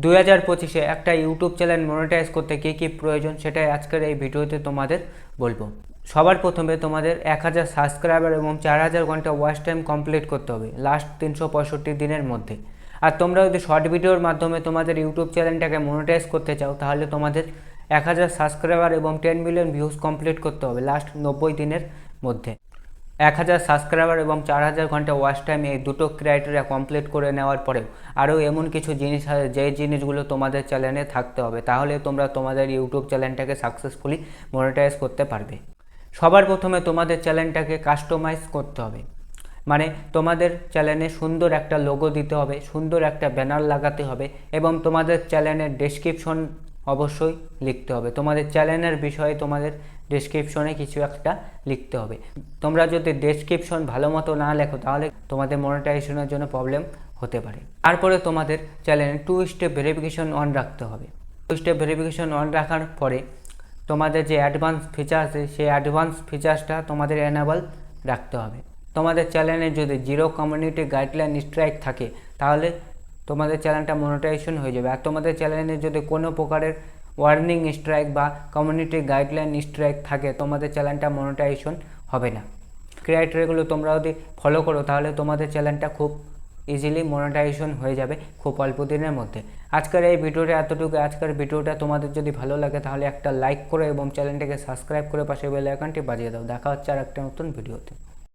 2025-এ একটা YouTube channel monetize করতে কী কী প্রয়োজন সেটাই আজকের এই ভিডিওতে তোমাদের বলবো। সবার প্রথমে তোমাদের 1000 সাবস্ক্রাইবার এবং 4000 ঘন্টা ওয়াচ টাইম কমপ্লিট করতে হবে লাস্ট 365 দিনের মধ্যে। আর তোমরা যদি শর্ট ভিডিওর মাধ্যমে তোমাদের ইউটিউব চ্যানেলটাকে মনিটাইজ করতে চাও তাহলে তোমাদের 1000 সাবস্ক্রাইবার এবং 10 মিলিয়ন ভিউজ কমপ্লিট করতে হবে লাস্ট 90 দিনের মধ্যে। 1000 সাবস্ক্রাইবার এবং 4000 ঘন্টা ওয়াচ টাইম, এই দুটো ক্রাইটেরিয়া কমপ্লিট করে নেওয়ার পরেও আরও এমন কিছু জিনিস আছে যেই জিনিসগুলো তোমাদের চ্যানেলে থাকতে হবে, তাহলে তোমরা তোমাদের ইউটিউব চ্যানেলটাকে সাকসেসফুলি মনিটাইজ করতে পারবে। সবার প্রথমে তোমাদের চ্যানেলটাকে কাস্টমাইজ করতে হবে, মানে তোমাদের চ্যানেলে সুন্দর একটা লোগো দিতে হবে, সুন্দর একটা ব্যানার লাগাতে হবে এবং তোমাদের চ্যানেলের ডেসক্রিপশন অবশ্যই লিখতে হবে। তোমাদের চ্যানেলের বিষয়ে তোমাদের ডেসক্রিপশনে কিছু একটা লিখতে হবে। তোমরা যদি ডেসক্রিপশন ভালো মতো না লেখো তাহলে তোমাদের মনিটাইজেশনের জন্য প্রবলেম হতে পারে। তারপরে তোমাদের চ্যানেলে 2 স্টেপ ভেরিফিকেশন অন রাখতে হবে। 2 স্টেপ ভেরিফিকেশন অন রাখার পরে তোমাদের যে অ্যাডভান্স ফিচার আছে সেই অ্যাডভান্স ফিচার্সটা তোমাদের এনেবল রাখতে হবে। তোমাদের চ্যানেলে যদি 0 কমিউনিটি গাইডলাইন স্ট্রাইক থাকে তাহলে তোমাদের চ্যানেলটা মনিটাইজেশন হয়ে যাবে। আর তোমাদের চ্যানেলে যদি কোনো প্রকারের ওয়ার্নিং স্ট্রাইক বা কমিউনিটি গাইডলাইন স্ট্রাইক থাকে তোমাদের চ্যানেলটা মনিটাইজেশন হবে না। ক্রাইটেরিয়াগুলো তোমরা যদি ফলো করো তাহলে তোমাদের চ্যানেলটা খুব ইজিলি মনিটাইজেশন হয়ে যাবে খুব অল্প দিনের মধ্যে। আজকের এই ভিডিওটা এতটুকু। আজকের ভিডিওটা তোমাদের যদি ভালো লাগে তাহলে একটা লাইক করো এবং চ্যানেলটাকে সাবস্ক্রাইব করে পাশে বেল আইকনটি বাজিয়ে দাও। দেখা হচ্ছে আর একটা নতুন ভিডিওতে।